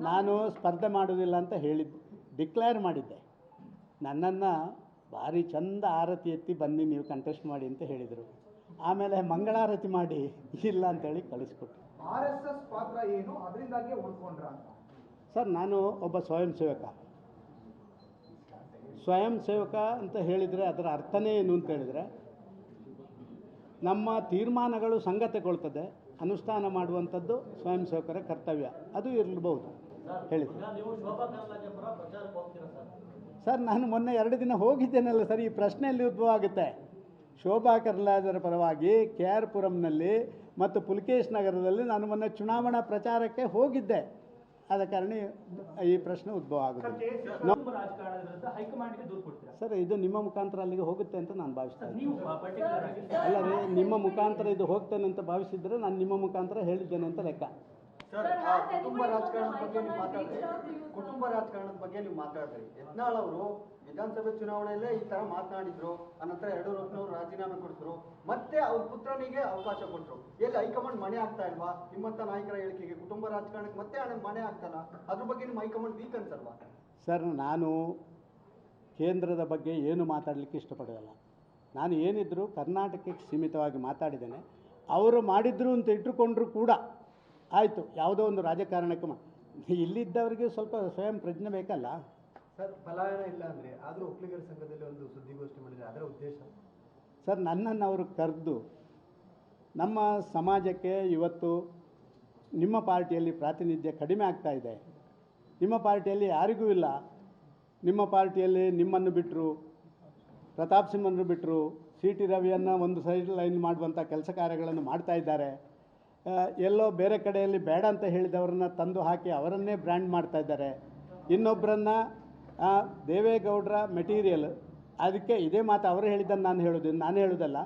ನಾನು ಸ್ಪರ್ಧೆ ಮಾಡೋದಿಲ್ಲ ಅಂತ ಹೇಳಿದ್ದೆ, ಡಿಕ್ಲೇರ್ ಮಾಡಿದ್ದೆ. ನನ್ನನ್ನು ಭಾರಿ ಚಂದ ಆರತಿ ಎತ್ತಿ ಬನ್ನಿ ನೀವು ಕಂಟೆಸ್ಟ್ ಮಾಡಿ ಅಂತ ಹೇಳಿದರು. ಆಮೇಲೆ ಮಂಗಳಾರತಿ ಮಾಡಿ ಇಲ್ಲ ಅಂತೇಳಿ ಕಳಿಸ್ಕೊಟ್ರು. RSS ಪಾತ್ರ ಏನು, ಅದರಿಂದಾಗಿ ಉಳ್ಕೊಂಡ್ರ ಅಂತ? ಸರ್, ನಾನು ಒಬ್ಬ ಸ್ವಯಂ ಸೇವಕ ಅಂತ ಹೇಳಿದರೆ ಅದರ ಅರ್ಥನೇ ಏನು ಅಂತ ಹೇಳಿದರೆ, ನಮ್ಮ ತೀರ್ಮಾನಗಳು ಸಂಗತಿಗೊಳ್ತದೆ, ಅನುಷ್ಠಾನ ಮಾಡುವಂಥದ್ದು ಸ್ವಯಂ ಸೇವಕರ ಕರ್ತವ್ಯ. ಅದು ಇರಬಹುದು ಹೇಳಿ ಸರ್. ನಾನು ಮೊನ್ನೆ 2 ದಿನ ಹೋಗಿದ್ದೇನಲ್ಲ ಸರ್, ಈ ಪ್ರಶ್ನೆಯಲ್ಲಿ ಉದ್ಭವ ಆಗುತ್ತೆ. ಶೋಭಾ ಕರಂದ್ಲಾಜೆರ ಪರವಾಗಿ KR ಪುರಂನಲ್ಲಿ ಮತ್ತು ಪುಲಕೇಶ್ ನಗರದಲ್ಲಿ ನಾನು ಮೊನ್ನೆ ಚುನಾವಣಾ ಪ್ರಚಾರಕ್ಕೆ ಹೋಗಿದ್ದೆ. ಆದ ಕಾರಣ ಈ ಪ್ರಶ್ನೆ ಉದ್ಭವ ಆಗುತ್ತೆ. ಸರ್, ಇದು ನಿಮ್ಮ ಮುಖಾಂತರ ಅಲ್ಲಿಗೆ ಹೋಗುತ್ತೆ ಅಂತ ನಾನು ಭಾವಿಸ್ತೇನೆ. ಅಲ್ಲ ರೀ, ನಿಮ್ಮ ಮುಖಾಂತರ ಇದು ಹೋಗ್ತೇನೆ ಅಂತ ಭಾವಿಸಿದ್ರೆ ನಾನು ನಿಮ್ಮ ಮುಖಾಂತರ ಹೇಳಿದ್ದೇನೆ ಅಂತ ಲೆಕ್ಕ. ಸರ್, ಕುಟುಂಬ ರಾಜಕಾರಣದ ಬಗ್ಗೆ ನೀವು ಮಾತಾಡ್ರಿ. ಯತ್ನಾಳ್ ಅವರು ವಿಧಾನಸಭೆ ಚುನಾವಣೆಯಲ್ಲೇ ಈ ತರ ಮಾತನಾಡಿದ್ರು. ಅನಂತರ ಯಡಿಯೂರಪ್ಪನವರು ರಾಜೀನಾಮೆ ಕೊಡ್ತರು, ಮತ್ತೆ ಅವ್ರ ಪುತ್ರನಿಗೆ ಅವಕಾಶ ಕೊಟ್ಟರು. ಎಲ್ಲಿ ಹೈಕಮಾಂಡ್ ಮನೆ ಆಗ್ತಾ ಇಲ್ವಾ? ನಿಮ್ಮಂತ ನಾಯಕರ ಹೇಳಿಕೆಗೆ ಕುಟುಂಬ ರಾಜಕಾರಣಕ್ಕೆ ಮತ್ತೆ ಮನೆ ಆಗ್ತಲ್ಲ, ಅದ್ರ ಬಗ್ಗೆ ನಿಮ್ಮ ಹೈಕಮಾಂಡ್ ವೀಕ್ ಅನ್ಸಲ್ವಾ? ಸರ್, ನಾನು ಕೇಂದ್ರದ ಬಗ್ಗೆ ಏನು ಮಾತಾಡಲಿಕ್ಕೆ ಇಷ್ಟಪಡೋಲ್ಲ. ನಾನು ಏನಿದ್ರು ಕರ್ನಾಟಕಕ್ಕೆ ಸೀಮಿತವಾಗಿ ಮಾತಾಡಿದ್ದೇನೆ. ಅವರು ಮಾಡಿದ್ರು ಅಂತ ಇಟ್ಟುಕೊಂಡ್ರು ಕೂಡ ಆಯಿತು, ಯಾವುದೋ ಒಂದು ರಾಜಕಾರಣಕ್ಕೆ ಇಲ್ಲಿದ್ದವರಿಗೆ ಸ್ವಲ್ಪ ಸ್ವಯಂ ಪ್ರಜ್ಞೆ ಬೇಕಲ್ಲ ಸರ್. ಪಲಾಯನ ಇಲ್ಲ ಅಂದರೆ ಆದರೂ ಒಕ್ಕಲಿಗರ ಸಂಘದಲ್ಲಿ ಒಂದು ಸುದ್ದಿಗೋಷ್ಠಿ ಮಾಡಿದರೆ ಅದರ ಉದ್ದೇಶ? ಸರ್, ನನ್ನನ್ನು ಅವರು ಕರೆದು ನಮ್ಮ ಸಮಾಜಕ್ಕೆ ಇವತ್ತು ನಿಮ್ಮ ಪಾರ್ಟಿಯಲ್ಲಿ ಪ್ರಾತಿನಿಧ್ಯ ಕಡಿಮೆ ಆಗ್ತಾ ಇದೆ, ನಿಮ್ಮ ಪಾರ್ಟಿಯಲ್ಲಿ ಯಾರಿಗೂ ಇಲ್ಲ, ನಿಮ್ಮ ಪಾರ್ಟಿಯಲ್ಲಿ ನಿಮ್ಮನ್ನು ಬಿಟ್ಟರು, ಪ್ರತಾಪ್ ಸಿಂಹನ್ನು ಬಿಟ್ಟರು, CT ರವಿಯನ್ನು ಒಂದು ಸೈಡ್ ಲೈನ್ ಮಾಡುವಂಥ ಕೆಲಸ ಕಾರ್ಯಗಳನ್ನು ಮಾಡ್ತಾ ಇದ್ದಾರೆ. ಎಲ್ಲೋ ಬೇರೆ ಕಡೆಯಲ್ಲಿ ಬೇಡ ಅಂತ ಹೇಳಿದವರನ್ನ ತಂದು ಹಾಕಿ ಅವರನ್ನೇ ಬ್ರ್ಯಾಂಡ್ ಮಾಡ್ತಾ ಇದ್ದಾರೆ. ಇನ್ನೊಬ್ಬರನ್ನು ದೇವೇಗೌಡರ ಮೆಟೀರಿಯಲ್, ಅದಕ್ಕೆ ಇದೇ ಮಾತು ಅವರು ಹೇಳಿದ್ದನ್ನು ನಾನು ಹೇಳೋದಲ್ಲ.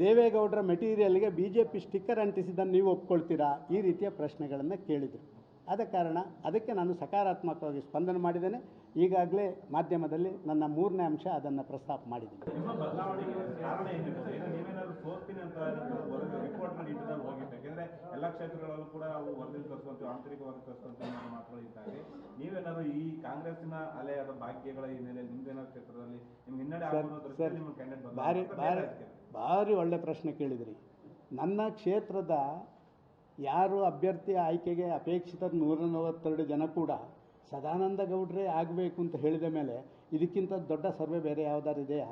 ದೇವೇಗೌಡರ ಮೆಟೀರಿಯಲ್ಗೆ BJP ಸ್ಟಿಕ್ಕರ್ ಅಂಟಿಸಿದ್ದನ್ನು ನೀವು ಒಪ್ಕೊಳ್ತೀರಾ? ಈ ರೀತಿಯ ಪ್ರಶ್ನೆಗಳನ್ನು ಕೇಳಿದರು. ಆದ ಕಾರಣ ಅದಕ್ಕೆ ನಾನು ಸಕಾರಾತ್ಮಕವಾಗಿ ಸ್ಪಂದನೆ ಮಾಡಿದ್ದೇನೆ. ಈಗಾಗಲೇ ಮಾಧ್ಯಮದಲ್ಲಿ ನನ್ನ 3ನೇ ಅಂಶ ಅದನ್ನು ಪ್ರಸ್ತಾಪ ಮಾಡಿದ್ದೀನಿ. ಎಲ್ಲ ಕ್ಷೇತ್ರಗಳಲ್ಲೂ ಕೂಡ ಅವು ವರದಿ ತರಿಸುವಂತೆ ಆಂತರಿಕವಾಗಿ ತರಿಸುವಂತೆ ಮಾತುಗಳು ಇದ್ದಾವೆ. ನೀವೇನಾದ್ರು ಈ ಕಾಂಗ್ರೆಸ್ಸಿನ ಅಲೆಯಾದ ಭಾಗ್ಯಗಳ ಹಿನ್ನೆಲೆ ನಿಮ್ದೇನಾದ್ರು ಕ್ಷೇತ್ರದಲ್ಲಿ ನಿಮ್ಗೆ ಹಿನ್ನಡೆ ಭಾರಿ ಒಳ್ಳೆ ಪ್ರಶ್ನೆ ಕೇಳಿದ್ರಿ. ನನ್ನ ಕ್ಷೇತ್ರದ ಯಾರು ಅಭ್ಯರ್ಥಿ ಆಯ್ಕೆಗೆ ಅಪೇಕ್ಷಿತ 142 ಜನ ಕೂಡ ಸದಾನಂದ ಗೌಡ್ರೇ ಆಗಬೇಕು ಅಂತ ಹೇಳಿದ ಮೇಲೆ ಇದಕ್ಕಿಂತ ದೊಡ್ಡ ಸರ್ವೆ ಬೇರೆ ಯಾವುದಾದ್ರು ಇದೆಯಾ?